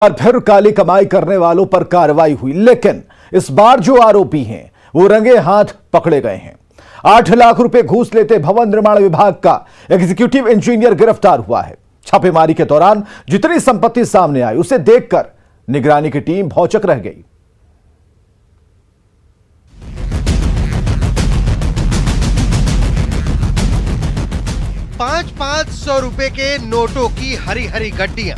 बार फिर काली कमाई करने वालों पर कार्रवाई हुई, लेकिन इस बार जो आरोपी हैं वो रंगे हाथ पकड़े गए हैं। 8 लाख रुपए घूस लेते भवन निर्माण विभाग का एग्जीक्यूटिव इंजीनियर गिरफ्तार हुआ है। छापेमारी के दौरान जितनी संपत्ति सामने आई उसे देखकर निगरानी की टीम भौचक रह गई। 500 रुपए के नोटों की हरी हरी गड्डियां,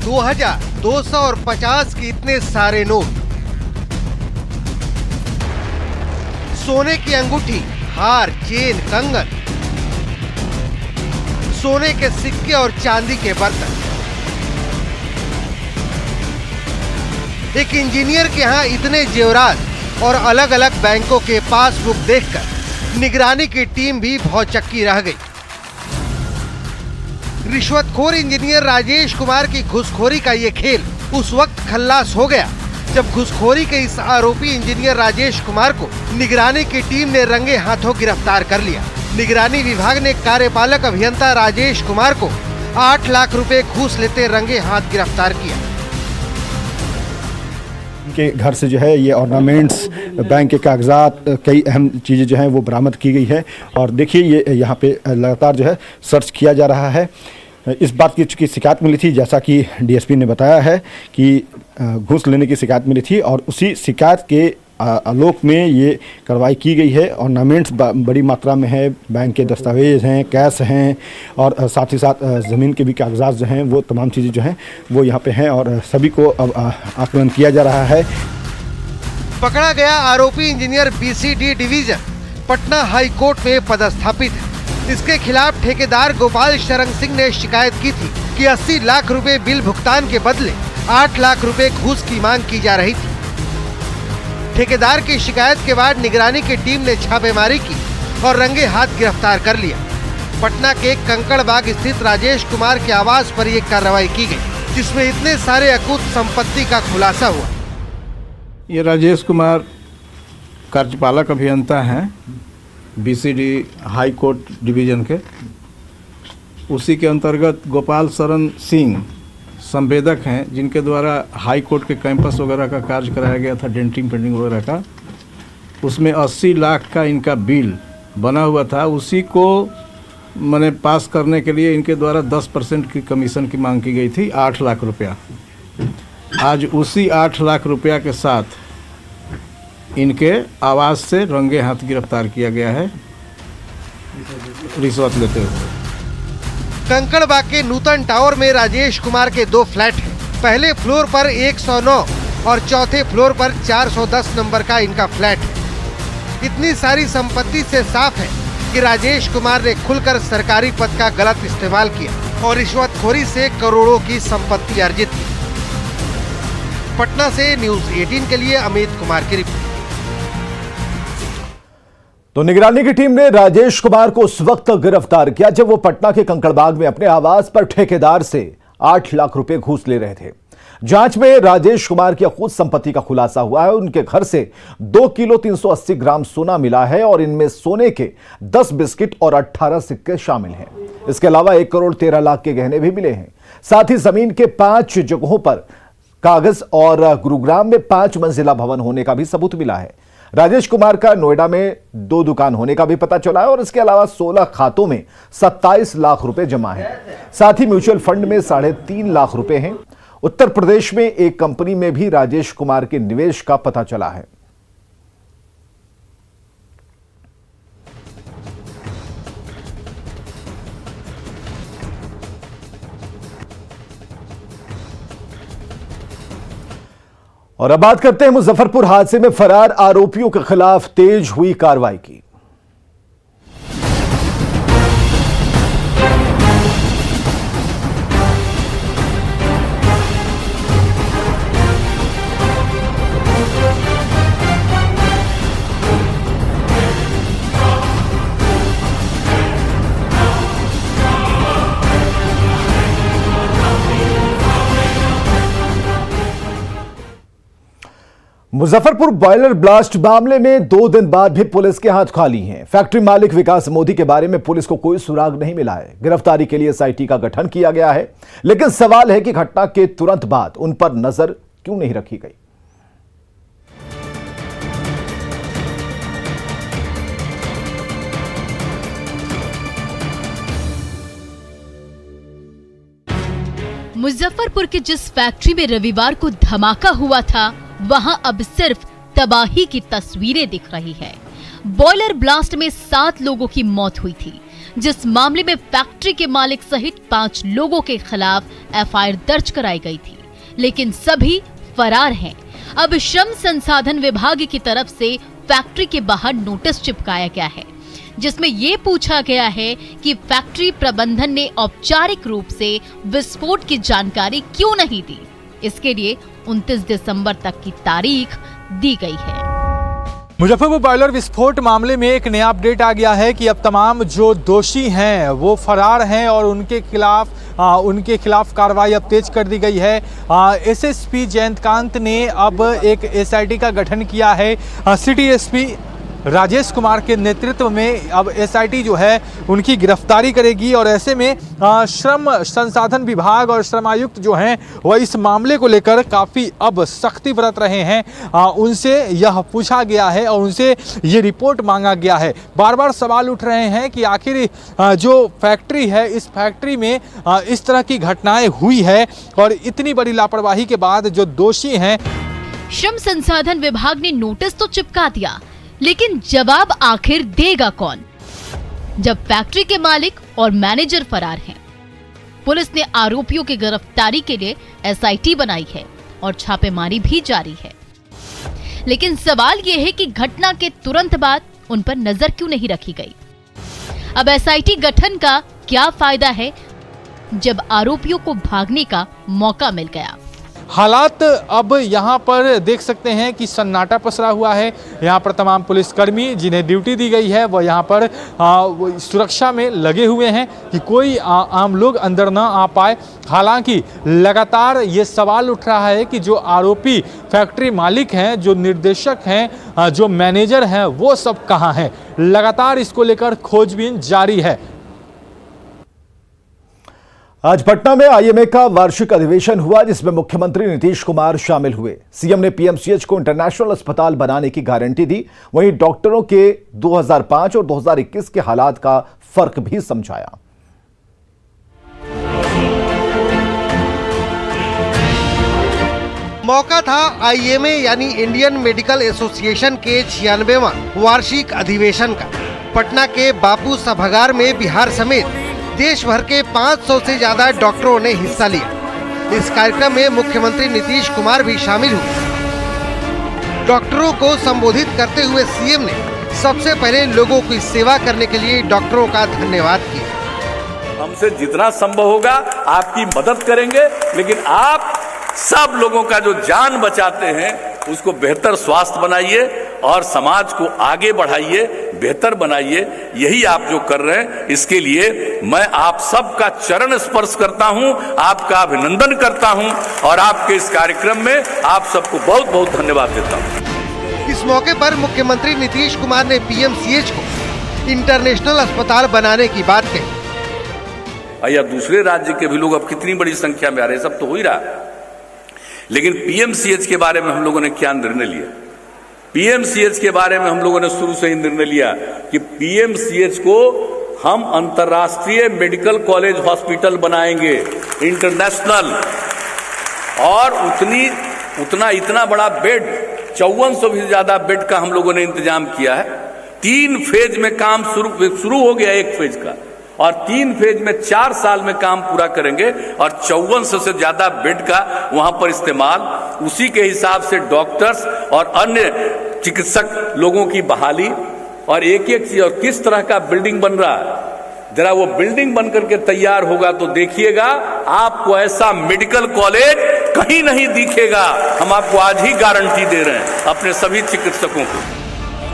2000, 200 और 50 के इतने सारे नोट, सोने की अंगूठी, हार, चेन, कंगन, सोने के सिक्के और चांदी के बर्तन। एक इंजीनियर के यहां इतने जेवरात और अलग अलग बैंकों के पासबुक देखकर निगरानी की टीम भी भौचक्की रह गई। रिश्वतखोर इंजीनियर राजेश कुमार की घुसखोरी का ये खेल उस वक्त खल्लास हो गया जब घुसखोरी के इस आरोपी इंजीनियर राजेश कुमार को निगरानी की टीम ने रंगे हाथों गिरफ्तार कर लिया। निगरानी विभाग ने कार्यपालक अभियंता राजेश कुमार को 8 लाख रुपए घूस लेते रंगे हाथ गिरफ्तार किया। के घर से जो है ये ऑर्नामेंट्स, बैंक के कागजात, कई अहम चीज़ें जो हैं वो बरामद की गई है। और देखिए ये यहाँ पे लगातार जो है सर्च किया जा रहा है। इस बात की चूँकि शिकायत मिली थी, जैसा कि डीएसपी ने बताया है कि घूस लेने की शिकायत मिली थी और उसी शिकायत के आलोक में ये कार्रवाई की गई है। ऑर्नामेंट्स बड़ी मात्रा में है, बैंक के दस्तावेज हैं, कैश हैं और साथ ही साथ ज़मीन के भी कागजात जो हैं वो तमाम चीज़ें जो हैं वो यहाँ पे हैं और सभी को अब आकलन किया जा रहा है। पकड़ा गया आरोपी engineer BCD division Patna high court में पदस्थापित है। इसके खिलाफ ठेकेदार गोपाल शरण सिंह ने शिकायत की थी कि 80 लाख रुपए बिल भुगतान के बदले 8 लाख रुपए घूस की मांग की जा रही थी। ठेकेदार की शिकायत के बाद निगरानी की टीम ने छापेमारी की और रंगे हाथ गिरफ्तार कर लिया। पटना के कंकड़बाग स्थित राजेश कुमार के आवास पर यह कार्रवाई की गई, जिसमें इतने सारे अकूत संपत्ति का खुलासा हुआ। ये राजेश कुमार कार्यपालक अभियंता हैं बीसीडी हाई कोर्ट डिवीजन के। उसी के अंतर्गत गोपाल शरण सिंह संवेदक हैं, जिनके द्वारा हाई कोर्ट के कैंपस वगैरह का कार्य कराया गया था, डेंटिंग पेंटिंग वगैरह का। उसमें 80 लाख का इनका बिल बना हुआ था। उसी को मैंने पास करने के लिए इनके द्वारा 10% की कमीशन की मांग की गई थी, 8 लाख रुपया। आज उसी 8 लाख रुपया के साथ इनके आवास से रंगे हाथ गिरफ्तार किया गया है रिश्वत लेते हुए। कंकड़बाग के नूतन टावर में राजेश कुमार के 2 फ्लैट हैं। पहले फ्लोर पर 109 और चौथे फ्लोर पर 410 नंबर का इनका फ्लैट है। इतनी सारी संपत्ति से साफ है कि राजेश कुमार ने खुलकर सरकारी पद का गलत इस्तेमाल किया और रिश्वतखोरी से करोड़ों की संपत्ति अर्जित की। पटना से न्यूज़ 18 के लिए अमित कुमार की रिपोर्ट। तो निगरानी की टीम ने राजेश कुमार को उस वक्त गिरफ्तार किया जब वो पटना के कंकड़बाग में अपने आवास पर ठेकेदार से 8 लाख रुपए घूस ले रहे थे। जांच में राजेश कुमार की अकूत संपत्ति का खुलासा हुआ है। उनके घर से 2 किलो 380 ग्राम सोना मिला है और इनमें सोने के 10 बिस्किट और 18 सिक्के शामिल हैं। इसके अलावा 1 करोड़ 13 लाख के गहने भी मिले हैं। साथ ही जमीन के 5 जगहों पर कागज और गुरुग्राम में 5 मंजिला भवन होने का भी सबूत मिला है। राजेश कुमार का नोएडा में 2 दुकान होने का भी पता चला है और इसके अलावा 16 खातों में 27 लाख रुपए जमा है। साथ ही म्यूचुअल फंड में 3.5 लाख रुपए हैं। उत्तर प्रदेश में एक कंपनी में भी राजेश कुमार के निवेश का पता चला है। और अब बात करते हैं मुजफ्फरपुर हादसे में फरार आरोपियों के खिलाफ तेज हुई कार्रवाई की। मुजफ्फरपुर बॉयलर ब्लास्ट मामले में 2 दिन बाद भी पुलिस के हाथ खाली हैं। फैक्ट्री मालिक विकास मोदी के बारे में पुलिस को कोई सुराग नहीं मिला है। गिरफ्तारी के लिए एसआईटी का गठन किया गया है, लेकिन सवाल है कि घटना के तुरंत बाद उन पर नजर क्यों नहीं रखी गई। मुजफ्फरपुर के जिस फैक्ट्री में रविवार को धमाका हुआ था, वहां अब सिर्फ तबाही की तस्वीरें दिख रही है। बॉयलर ब्लास्ट में 7 लोगों की मौत हुई थी, जिस मामले में फैक्ट्री के मालिक सहित 5 लोगों के खिलाफ एफआईआर दर्ज कराई गई थी, लेकिन सभी फरार हैं। अब श्रम संसाधन विभाग की तरफ से फैक्ट्री के बाहर नोटिस चिपकाया गया है, जिसमें ये पूछा गया है कि फैक्ट्री प्रबंधन ने औपचारिक रूप से विस्फोट की जानकारी क्यों नहीं दी। इसके लिए 29 दिसंबर तक की तारीख दी गई है। मुजफ्फरपुर बॉयलर विस्फोट मामले में एक नया अपडेट आ गया है कि अब तमाम जो दोषी हैं वो फरार हैं और उनके खिलाफ कार्रवाई अब तेज कर दी गई है। एसएसपी जयंतकांत ने अब एक एसआईटी का गठन किया है। सिटी एसपी राजेश कुमार के नेतृत्व में अब एसआईटी जो है उनकी गिरफ्तारी करेगी और ऐसे में श्रम संसाधन विभाग और श्रम आयुक्त जो हैं वह इस मामले को लेकर काफ़ी अब सख्ती बरत रहे हैं। उनसे यह पूछा गया है और उनसे ये रिपोर्ट मांगा गया है। बार बार सवाल उठ रहे हैं कि आखिर जो फैक्ट्री है, इस फैक्ट्री में इस तरह की घटनाएं हुई है और इतनी बड़ी लापरवाही के बाद जो दोषी हैं। श्रम संसाधन विभाग ने नोटिस तो चिपका दिया, लेकिन जवाब आखिर देगा कौन, जब फैक्ट्री के मालिक और मैनेजर फरार हैं। पुलिस ने आरोपियों की गिरफ्तारी के लिए एसआईटी बनाई है और छापेमारी भी जारी है, लेकिन सवाल यह है कि घटना के तुरंत बाद उन पर नजर क्यों नहीं रखी गई। अब एसआईटी गठन का क्या फायदा है जब आरोपियों को भागने का मौका मिल गया। हालात अब यहाँ पर देख सकते हैं कि सन्नाटा पसरा हुआ है। यहाँ पर तमाम पुलिसकर्मी जिन्हें ड्यूटी दी गई है वह यहाँ पर सुरक्षा में लगे हुए हैं कि कोई आम लोग अंदर ना आ पाए। हालांकि लगातार ये सवाल उठ रहा है कि जो आरोपी फैक्ट्री मालिक हैं, जो निर्देशक हैं, जो मैनेजर हैं, वो सब कहाँ हैं। लगातार इसको लेकर खोजबीन जारी है। आज पटना में आईएमए का वार्षिक अधिवेशन हुआ, जिसमें मुख्यमंत्री नीतीश कुमार शामिल हुए। सीएम ने पीएमसीएच को इंटरनेशनल अस्पताल बनाने की गारंटी दी। वहीं डॉक्टरों के 2005 और 2021 के हालात का फर्क भी समझाया। मौका था आईएमए यानी इंडियन मेडिकल एसोसिएशन के 96वां वार्षिक अधिवेशन का। पटना के बापू सभागार में बिहार समेत देश भर के 500 से ज्यादा डॉक्टरों ने हिस्सा लिया। इस कार्यक्रम में मुख्यमंत्री नीतीश कुमार भी शामिल हुए। डॉक्टरों को संबोधित करते हुए सीएम ने सबसे पहले लोगों की सेवा करने के लिए डॉक्टरों का धन्यवाद किया। हमसे जितना संभव होगा आपकी मदद करेंगे, लेकिन आप सब लोगों का जो जान बचाते हैं उसको बेहतर स्वास्थ्य बनाइए और समाज को आगे बढ़ाइए, बेहतर बनाइए। यही आप जो कर रहे हैं, इसके लिए मैं आप सबका चरण स्पर्श करता हूं, आपका अभिनंदन करता हूं और आपके इस कार्यक्रम में आप सबको बहुत बहुत धन्यवाद देता हूं। इस मौके पर मुख्यमंत्री नीतीश कुमार ने पीएमसीएच को इंटरनेशनल अस्पताल बनाने की बात कही। या दूसरे राज्य के भी लोग अब कितनी बड़ी संख्या में आ रहे हैं, सब तो हो ही रहा। लेकिन पीएमसीएच के बारे में हम लोगों ने क्या निर्णय लिया? पीएमसीएच के बारे में हम लोगों ने शुरू से ही निर्णय लिया कि पीएमसीएच को हम अंतर्राष्ट्रीय मेडिकल कॉलेज हॉस्पिटल बनाएंगे, इंटरनेशनल। और इतना बड़ा बेड, 5400 से ज्यादा बेड का हम लोगों ने इंतजाम किया है। 3 फेज में काम शुरू हो गया, 1 फेज का, और 3 फेज में 4 साल में काम पूरा करेंगे और 5400 से ज्यादा बेड का वहां पर इस्तेमाल। उसी के हिसाब से डॉक्टर्स और अन्य चिकित्सक लोगों की बहाली और एक चीज, और किस तरह का बिल्डिंग बन रहा है। जरा वो बिल्डिंग बन करके तैयार होगा तो देखिएगा, आपको ऐसा मेडिकल कॉलेज कहीं नहीं दिखेगा। हम आपको आज ही गारंटी दे रहे हैं अपने सभी चिकित्सकों को।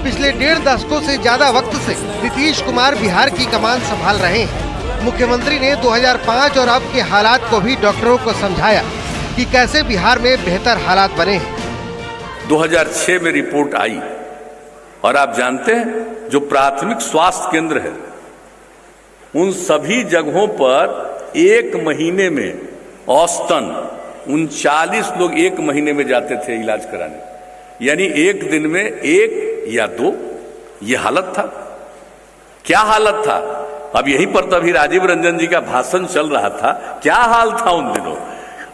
पिछले 1.5 दशकों से ज्यादा वक्त से नीतीश कुमार बिहार की कमान संभाल रहे हैं। मुख्यमंत्री ने 2005 और अब के हालात को भी डॉक्टरों को समझाया कि कैसे बिहार में बेहतर हालात बने हैं। 2006 में रिपोर्ट आई और आप जानते हैं जो प्राथमिक स्वास्थ्य केंद्र है उन सभी जगहों पर एक महीने में औसतन 39 लोग एक महीने में जाते थे इलाज कराने, यानी एक दिन में 1 या 2। ये हालत था। क्या हालत था? अब यहीं पर तो अभी राजीव रंजन जी का भाषण चल रहा था। क्या हाल था उन दिनों,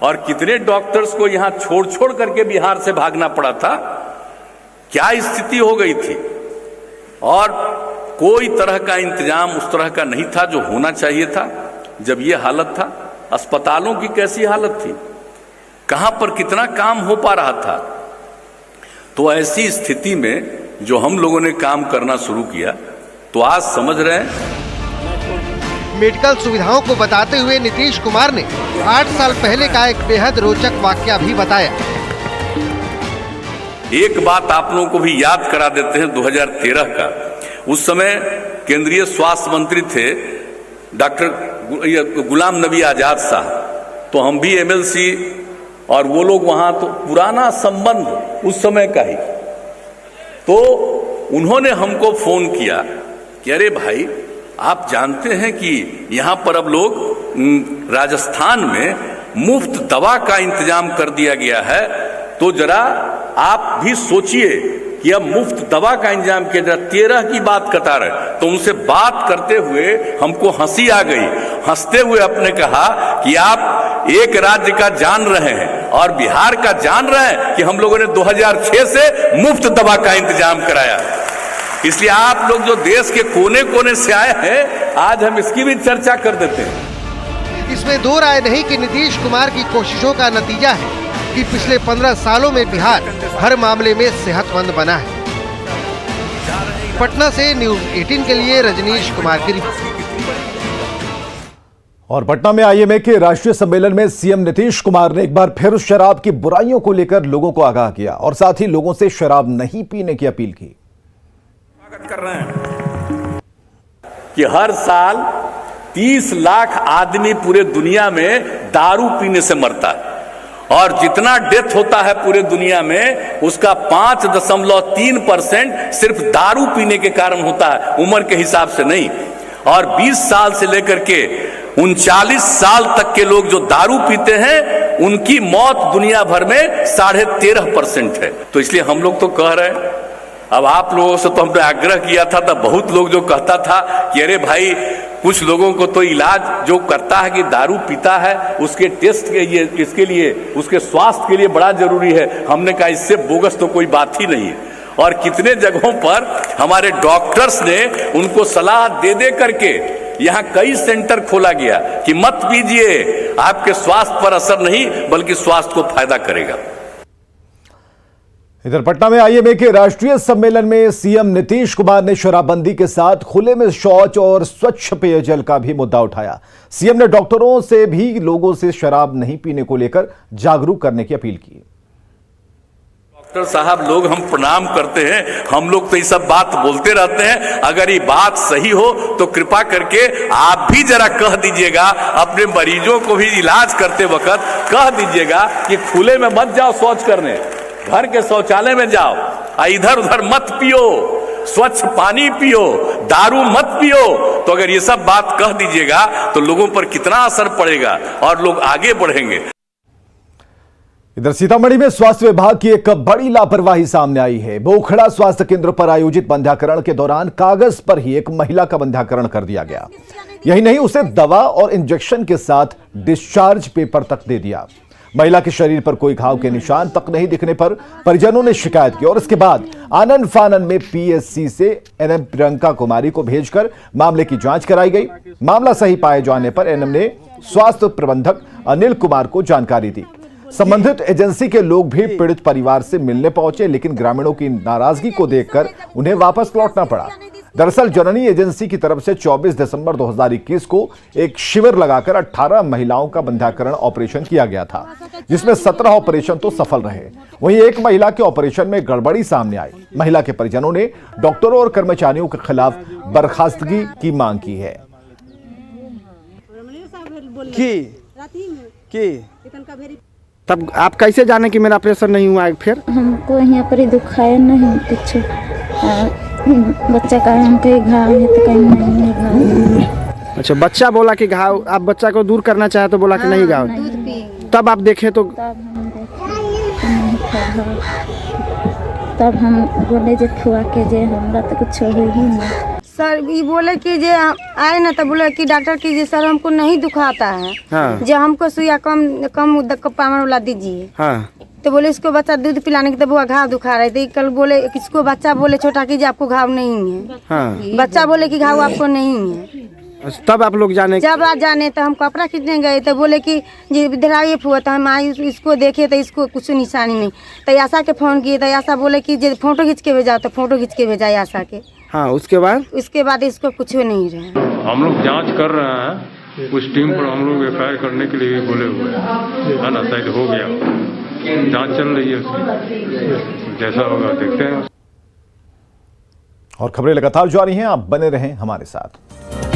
और कितने डॉक्टर्स को यहां छोड़ छोड़ करके बिहार से भागना पड़ा था, क्या स्थिति हो गई थी। और कोई तरह का इंतजाम उस तरह का नहीं था जो होना चाहिए था। जब ये हालत था, अस्पतालों की कैसी हालत थी, कहां पर कितना काम हो पा रहा था। तो ऐसी स्थिति में जो हम लोगों ने काम करना शुरू किया, तो आज समझ रहे हैं। मेडिकल सुविधाओं को बताते हुए नीतीश कुमार ने 8 साल पहले का एक बेहद रोचक वाकया भी बताया। एक बात आप लोगों को भी याद करा देते हैं 2013 का। उस समय केंद्रीय स्वास्थ्य मंत्री थे डॉक्टर गुलाम नबी आजाद साहब। तो हम भी एमएलसी और वो लोग वहां, तो पुराना संबंध उस समय का ही। तो उन्होंने हमको फोन किया कि अरे भाई, आप जानते हैं कि यहां पर अब लोग राजस्थान में मुफ्त दवा का इंतजाम कर दिया गया है, तो जरा आप भी सोचिए कि अब मुफ्त दवा का इंतजाम किया जाए। 13 की बात कता रहे। तो उनसे बात करते हुए हमको हंसी आ गई। हंसते हुए अपने कहा कि आप एक राज्य का जान रहे हैं और बिहार का जान रहे हैं कि हम लोगों ने 2006 से मुफ्त दवा का इंतजाम कराया। इसलिए आप लोग जो देश के कोने कोने से आए हैं, आज हम इसकी भी चर्चा कर देते हैं। इसमें दो राय नहीं कि नीतीश कुमार की कोशिशों का नतीजा है कि पिछले 15 सालों में बिहार हर मामले में सेहतमंद बना है। पटना से न्यूज़ 18 के लिए रजनीश कुमार की रिपोर्ट। और पटना में आईएमए के राष्ट्रीय सम्मेलन में सीएम नीतीश कुमार ने एक बार फिर शराब की बुराइयों को लेकर लोगों को आगाह किया और साथ ही लोगों से शराब नहीं पीने की अपील की। कर रहे हैं कि हर साल 30 लाख आदमी पूरे दुनिया में दारू पीने से मरता है और जितना डेथ होता है पूरे दुनिया में उसका 5.3% सिर्फ दारू पीने के कारण होता है, उम्र के हिसाब से नहीं। और 20 साल से लेकर के 39 साल तक के लोग जो दारू पीते हैं उनकी मौत दुनिया भर में 13.5% है। तो इसलिए हम लोग तो कह रहे हैं, अब आप लोगों से तो हमने आग्रह किया था, तब बहुत लोग जो कहता था कि अरे भाई, कुछ लोगों को तो इलाज जो करता है कि दारू पीता है उसके टेस्ट के लिए, इसके लिए, उसके स्वास्थ्य के लिए बड़ा जरूरी है। हमने कहा इससे बोगस तो कोई बात ही नहीं है। और कितने जगहों पर हमारे डॉक्टर्स ने उनको सलाह दे दे करके यहाँ कई सेंटर खोला गया कि मत पीजिए, आपके स्वास्थ्य पर असर नहीं बल्कि स्वास्थ्य को फायदा करेगा। इधर पटना में आईएमए के राष्ट्रीय सम्मेलन में सीएम नीतीश कुमार ने शराबबंदी के साथ खुले में शौच और स्वच्छ पेयजल का भी मुद्दा उठाया। सीएम ने डॉक्टरों से भी लोगों से शराब नहीं पीने को लेकर जागरूक करने की अपील की। डॉक्टर साहब लोग हम प्रणाम करते हैं, हम लोग तो ये सब बात बोलते रहते हैं। अगर ये बात सही हो तो कृपा करके आप भी जरा कह दीजिएगा, अपने मरीजों को भी इलाज करते वक्त कह दीजिएगा कि खुले में मत जाओ शौच करने, घर के शौचालय में जाओ, इधर उधर मत पियो, स्वच्छ पानी पियो, दारू मत पियो। तो अगर ये सब बात कह दीजिएगा तो लोगों पर कितना असर पड़ेगा और लोग आगे बढ़ेंगे। इधर सीतामढ़ी में स्वास्थ्य विभाग की एक बड़ी लापरवाही सामने आई है। बोखड़ा स्वास्थ्य केंद्र पर आयोजित बंध्याकरण के दौरान कागज पर ही एक महिला का बंध्याकरण कर दिया गया। यही नहीं, उसे दवा और इंजेक्शन के साथ डिस्चार्ज पेपर तक दे दिया। महिला के शरीर पर कोई घाव के निशान तक नहीं दिखने पर परिजनों ने शिकायत की और इसके बाद आनन फानन में पीएससी से एनएम प्रियंका कुमारी को भेजकर मामले की जांच कराई गई। मामला सही पाए जाने पर एनएम ने स्वास्थ्य प्रबंधक अनिल कुमार को जानकारी दी। संबंधित एजेंसी के लोग भी पीड़ित परिवार से मिलने पहुंचे, लेकिन ग्रामीणों की नाराजगी को देखकर उन्हें वापस लौटना पड़ा। दरअसल जननी एजेंसी की तरफ से 24 दिसंबर 2021 को एक शिविर लगाकर 18 महिलाओं का बंध्याकरण ऑपरेशन किया गया था, जिसमें 17 ऑपरेशन तो सफल रहे। वहीं एक महिला के ऑपरेशन में गड़बड़ी सामने आई। महिला के परिजनों ने डॉक्टरों और कर्मचारियों के खिलाफ बर्खास्तगी की मांग की है। तब आप कैसे जाने कि मेरा ऑपरेशन नहीं हुआ है फिर? हमको यहाँ पर ही दुखाया नहीं कुछ। बच्चा का हम कहीं घाव है तो कहीं नहीं है घाव। अच्छा, बच्चा बोला कि घाव, आप बच्चा को दूर करना चाहे तो बोला कि नहीं घाव। तब आप देखे तो तब हम बोले जे फुआ के जे हमरा तो कुछ हो ही नहीं। सर ये बोले कि जे आए ना तो बोले कि डॉक्टर की जे सर हमको नहीं दुखाता है। हाँ। जो हमको सुइया कम पावर वाला दीजिए। हाँ। तो बोले इसको बच्चा दूध पिलाने के तो वो घाव दुखा रहे थे। कल बोले किसको बच्चा बोले छोटा की जे आपको घाव नहीं है। हाँ। बच्चा बोले कि घाव आपको नहीं है। तब आप लोग जाने? जब आज जाने तो हम कपड़ा खींचने गए तो बोले कि जी इधर आइए फुआ। तो हम आए इसको देखे तो इसको कुछ निशानी नहीं। तो आशा के फोन किए तो आशा बोले कि जे फोटो खींच के भेजा तो फोटो खींच के भेजा आशा के। हाँ, उसके बाद इसको कुछ नहीं रहा। हम लोग जांच कर रहे हैं, उस टीम पर हम लोग एफआईआर करने के लिए बोले हुए हैं, है ना। शायद हो गया, जांच चल रही है उसकी, जैसा होगा देखते हैं। और खबरें लगातार जारी हैं, आप बने रहें हमारे साथ।